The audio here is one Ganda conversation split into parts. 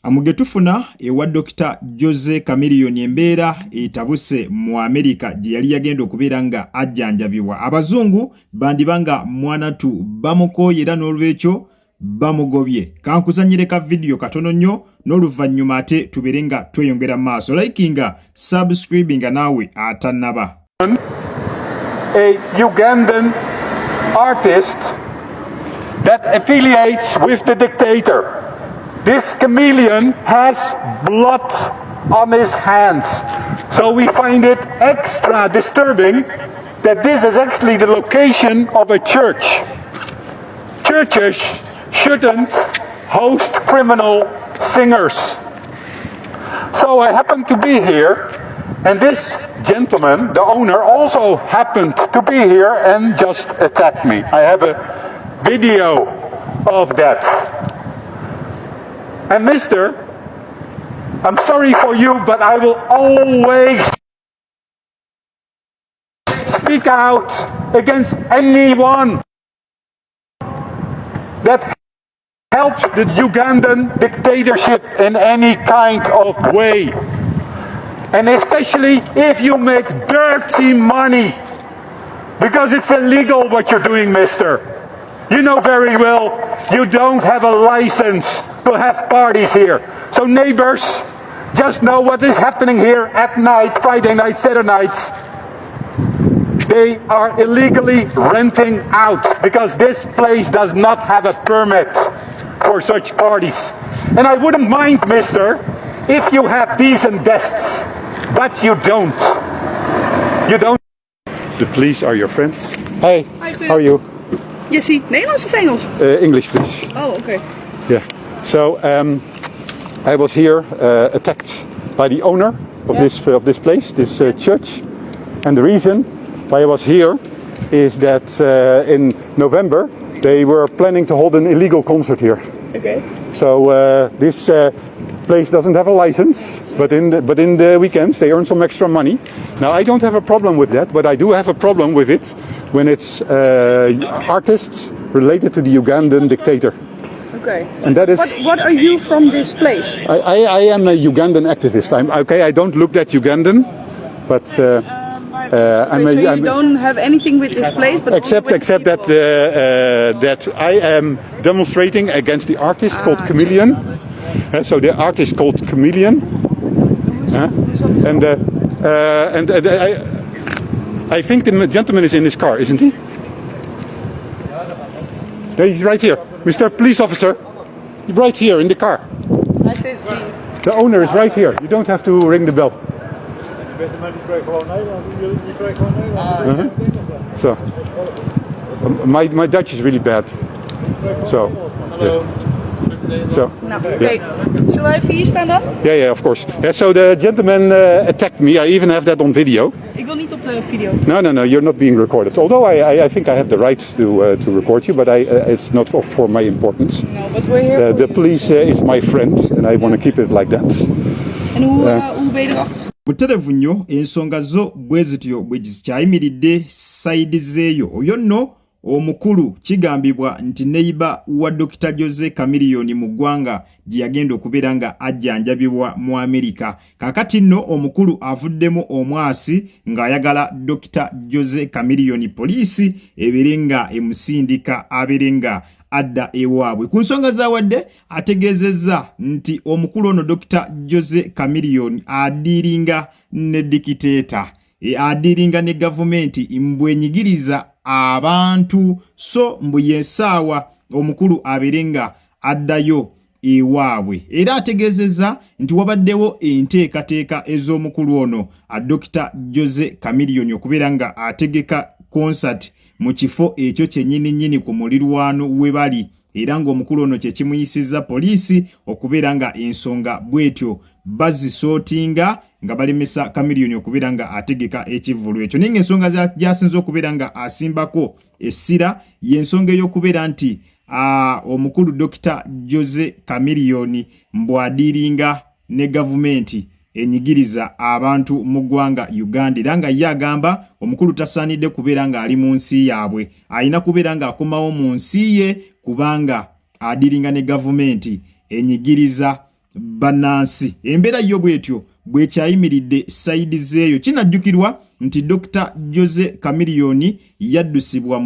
Amugetufuna ewa Dr. Jose Chameleon embeera etabuse mu Amerika gye yali yagenda okubeera nga ajjanjabibwa. Abazungu bandibanga mwanatu bamukooye era n'olwekyo bamugobye. Kankuzanyire ka video katono nnyo n'oluvannyuma ate tubeere nga tweyongera maaso. Likinga, subscribinga naawe atannaba. A Ugandan artist that affiliates with the dictator. This chameleon has blood on his hands. So we find it extra disturbing that this is actually the location of a church. Churches shouldn't host criminal singers. So I happened to be here, and this gentleman, the owner, also happened to be here and just attacked me. I have a video of that. And mister, I'm sorry for you, but I will always speak out against anyone that helps the Ugandan dictatorship in any kind of way. And especially if you make dirty money, because it's illegal what you're doing, mister. You know very well you don't have a license to have parties here. So neighbors, just know what is happening here at night, Friday night, Saturday nights. They are illegally renting out because this place does not have a permit for such parties. And I wouldn't mind, mister, if you have decent guests, but you don't. You don't. The police are your friends. Hey, how are you? Jessie, Nederlands of Engels? English, please. Oh, okay. Yeah. So I was here attacked by the owner of this place, this church, and the reason why I was here is that in November they were planning to hold an illegal concert here. Okay. So this place doesn't have a license, but in the weekends they earn some extra money. Now I don't have a problem with that, but I do have a problem with it when it's artists related to the Ugandan dictator. Okay. And that is. What are you from this place? I am a Ugandan activist. I don't look that Ugandan, but I'm So you don't have anything with this place, but except that that I am demonstrating against the artist called Chameleon. So the artist called Chameleon, and I think the gentleman is in his car, isn't he? He's right here, Mr. Police Officer. Right here in the car. I said the owner is right here. You don't have to ring the bell. So my Dutch is really bad. So. So, okay. Shall I for you stand up? Yeah, of course. Yeah, so the gentleman attacked me. I even have that on video. Ik wil niet op de video. No, you're not being recorded. Although I think I have the right to record you, but it's not for my importance. No, but we're here the police is my friend, and I want to keep it like that. En hoe ben je erachter? Buterevu nnyo ensonga zo bwe zityo bwe zikyayimiridde sayidi zeeyo. Oyo nno omukulu kigambibwa nti neiba wa Dr. Jose Chameleon mu ggwanga gye yagenda okubeera nga ajjanjabibwa mu Amerika. Kakati nno omukulu avuddemu omwasi ng'ayagala Dr. Jose Chameleon poliisi ebeere nga emusindika abeere nga adda ewaabwe. Ku nsonga zaawadde ategeezezza nti omukulu ono Dr. Jose Chameleon adiiringa ne dikiteeta, adiiringa ne gavumenti mbwenyigiriza abantu, so mbu yensaawa omukulu abeere nga addayo ewaabwe. Era ategeezezza nti wabaddewo enteekateeka ez'omukulu ono Dr. Jose Chameleon okubeera nga ategeka concert mu kifo ekyo kyennyini ku mulirwano we bali, era ng'omukulu ono kye kimuyisizza poliisi okubeera nga ensonga bwetyo bazisootinga nga balemesa Chameleon okubeera nga ategeka ekivvulu ekyo. Naye ensonga gyasinze okubeera nga asimbako essira y'ensonga ey'okubeera nti omukulu Dr. Jose Chameleon mbwadiiringa ne gavumenti enyigiriza abantu mu ggwanga Uganda, era nga ye agamba omukulu tasaanidde kubeera nga ali mu nsi yaabwe, alina kubeera nga akomawo mu nsi ye kubanga adiiringa ne gavumenti enyigiriza bannansi. Embeera yo bwetyo bwekyayimiridde sayidi zeeyo. Kinajjukirwa nti Dr. Jose Chameleone yaddusibwa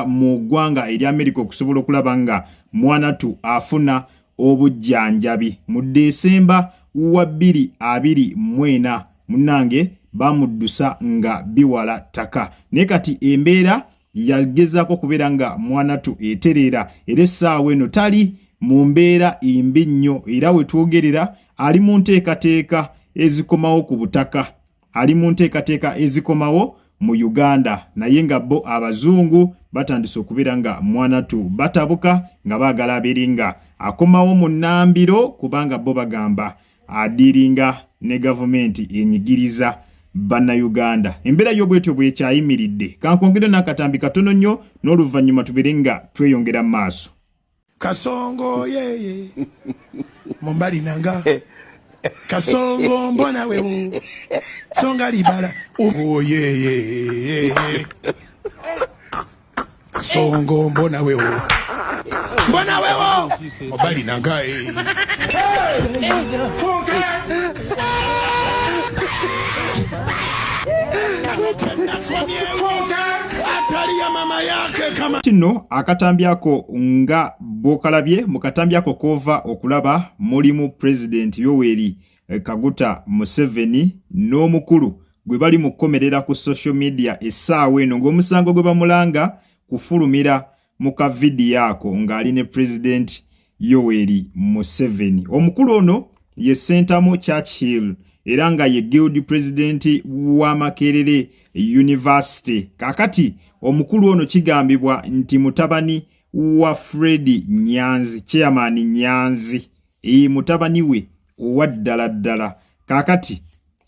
mu ggwanga eri Amerika okusobola okulaba nga Mwanatu afuna obujjanjabi. Mu Desemba wa 2024 munnange bamuddusa nga biwala ttaka. Naye kati embeera yagezaako kubeera nga Mwanatu etereera, era essaawa eno tali mu mbeera embi nnyo, era we twogerera ali mu nteekateeka ezikomawo ku butaka, ali mu nteekateeka ezikomawo mu Uganda, naye nga bo abazungu batandise okubeera nga Mwanatu batabuka nga baagala abeere nga akomawo mu nnambiro, kubanga bo bagamba adiringa ne gavumenti enyigiriza Bannayuganda. Embeera y'obwetyo bwekyayimiridde. Kankwongere n'akatambi katono nnyo n'oluvannyuma tubeere nga tweyongera mu maaso. Kasongo yeye mumbali nanga Kasongo mbona wewo songa libala obo yeye Kasongo mbona wewo mumbali nanga kino akatambi ako nga bwokalabye mu katambi ako kova okulaba mulimu President Yoweri Kaguta Museveni n'omukulu gwe bali mu kukomerera ku social media essaawa eno ng'omusango gwe bamulanga kufulumira mu kavidiyo ako ng'ali ne President Yoweri Museveni. Omukulu ono ye Sentamu Churchill era nga ye Guild President wa Makerere University. Kakati omukulu ono kigambibwa nti mutabani wa Fred Nyanzi, Chairman Nyanzi, mutabani we owa ddala. Kakati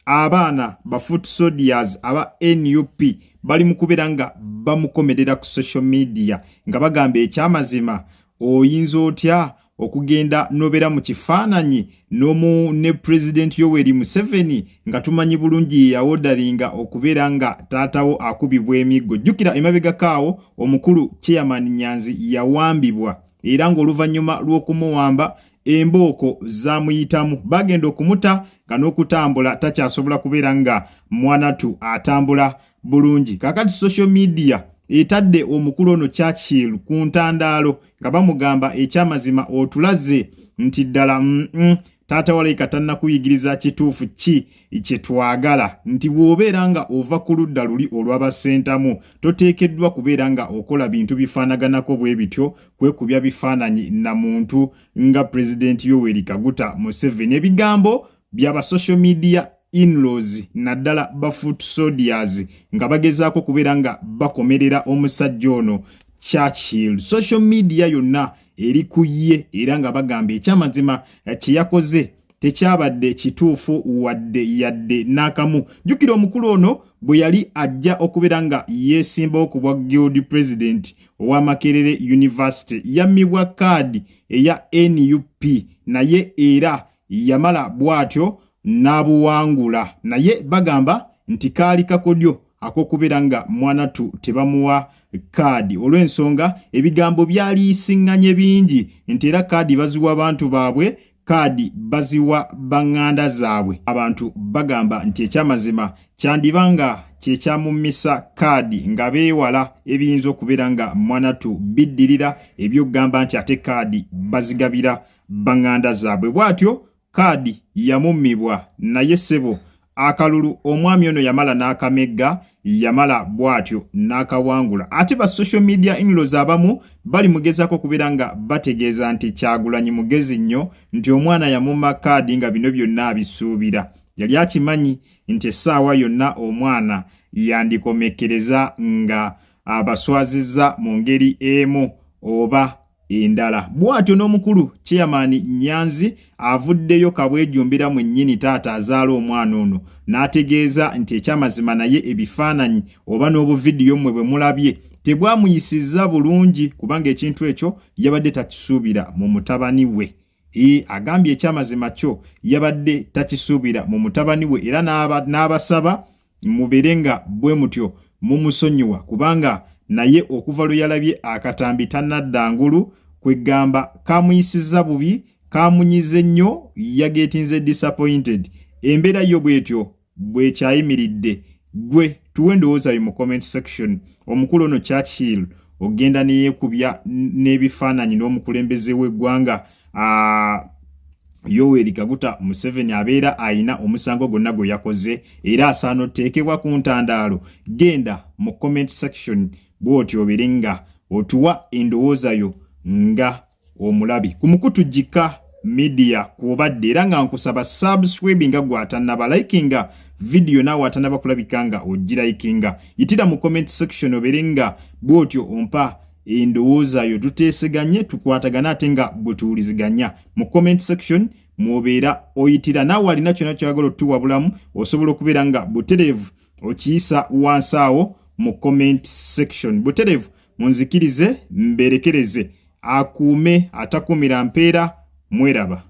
abaana ba foot soldiers aba NUP bali mu kubeera nga bamukomerera ku social media nga bagamba ekyamazima oyinza otya okugenda nobera mu kifaananyi ne President Yoweri Museveni nga tumanyi bulungi yawodalinga okubeera nga taatawo akubibwa emiggo. Jjukira emabega kaawo omukulu Chairman Nyanzi yawambibwa era ng'oluvannyuma lw'okumuwamba embooko zamuyitamu, bagenda okumuta nga n'okutambula takyasobola kubeera nga Mwanatu atambula bulungi. Kakati social media etadde omukulu ono Churchill ku ntandaalo nga bamugamba ekyamazima otulaze nti ddala taata walayika tannakuyigiriza kituufu ki kye twagala, nti bw'obeera nga ova ku ludda luli olw'abasentamu toteekeddwa kubeera nga okola bintu bifaanaganako bwe bityo, kwekubya bifaananyi na muntu nga President Yoweri Kaguta Museveni. Ebigambo byaba social media in-laws naddala ba foot soldiers nga bagezaako kubeera nga bakomerera omusajja ono Churchill. Social media yonna eri ku ye era nga bagamba ekyamazima kye yakoze tekyabadde kituufu wadde yadde n'akamu. Jjukira omukulu ono bwe yali ajja okubeera nga yeesimbawo ku bwa Guild President owa Makerere University yammibwa kaadi eya NUP, naye era yamala bw'atyo n'abuwangula, naye bagamba nti kaali kakodyo ak'okubeera nga Mwanatu tebamuwa kaadi. Olw'ensonga ebigambo byali isiŋŋanye bingi nti era kaadi baziwa abantu baabwe, kaadi baziwa baŋŋanda zaabwe. Abantu bagamba nti ekyamazima kyandibanga kyekyamumisa kaadi nga beewala ebiyinza okubeera nga Mwanatu biddirira ebyokugamba nti ate kaadi bazigabira baŋŋanda zaabwe. Bw'atyo kaadi yamummibwa, naye ssebo akalulu omwami ono yamala n'akamegga, yamala bw'atyo n'akawangula. Ate ba social media in-laws abamu bali mugezaako kubeera nga bategeeza nti Kyagulanyi mugezi nnyo, nti omwana yamumma kaadi nga bino byonna abisuubira. Yali akimanyi nti essaawa yonna omwana yandikomekkereza nga abaswazizza mu ngeri emu oba endala. Bw'atyo n'omukulu Chairman Nyanzi avuddeyo kabwejumbira mu nnyini taata azaala omwana ono n'ategeeza nti ekyamazima naye ebifaananyi oba n'obuvidiyo mmwe bwe mulabye tebwamuyisizza bulungi, kubanga ekintu ekyo yabadde takisuubira mu mutabani we. Agambye ekyamazima kyo yabadde takisuubira mu mutabani we era n'abasaba mubeere nga bwe mutyo mumusonyiwa, kubanga naye okuva lwe yalabye akatambi tannaddangulu kwegamba kamuyisizza bubi, kamunyize nnyo yagetinze disappointed embeera yo bwetyo bwekyayimiridde gwe tuwe endowooza yo mu comment section. Omukulu ono Churchill ogenda neyeekubya n'ebifaananyi n'omukulembeze w'eggwanga Yoweri Kaguta Museveni abeera ayina omusango gonna gwe yakoze era asaana oteekebwa ku ntandaalo. Genda mu comment section bw'otyo obeere nga otuwa endowooza yo nga omulabi ku Mukutujjika Media kw'obadde era nga nkusaba subscribe nga gw'atannaba likinga video naawe atannaba kulabika nga ogirayikinga. Yitira mu comment section obeere nga bw'otyo ompa endowooza yo tuteeseganye tukwatagana ate nga bwetuwuliziganya mu comment section mwobeera oyitira. Naawe alina kyonna kyagala otuwa bulamu osobola okubeera nga butereevu okiyisa wansi awo mu comment section. Butereevu munzikirize mberekereze akuume atakuumira mpeera. Mweraba.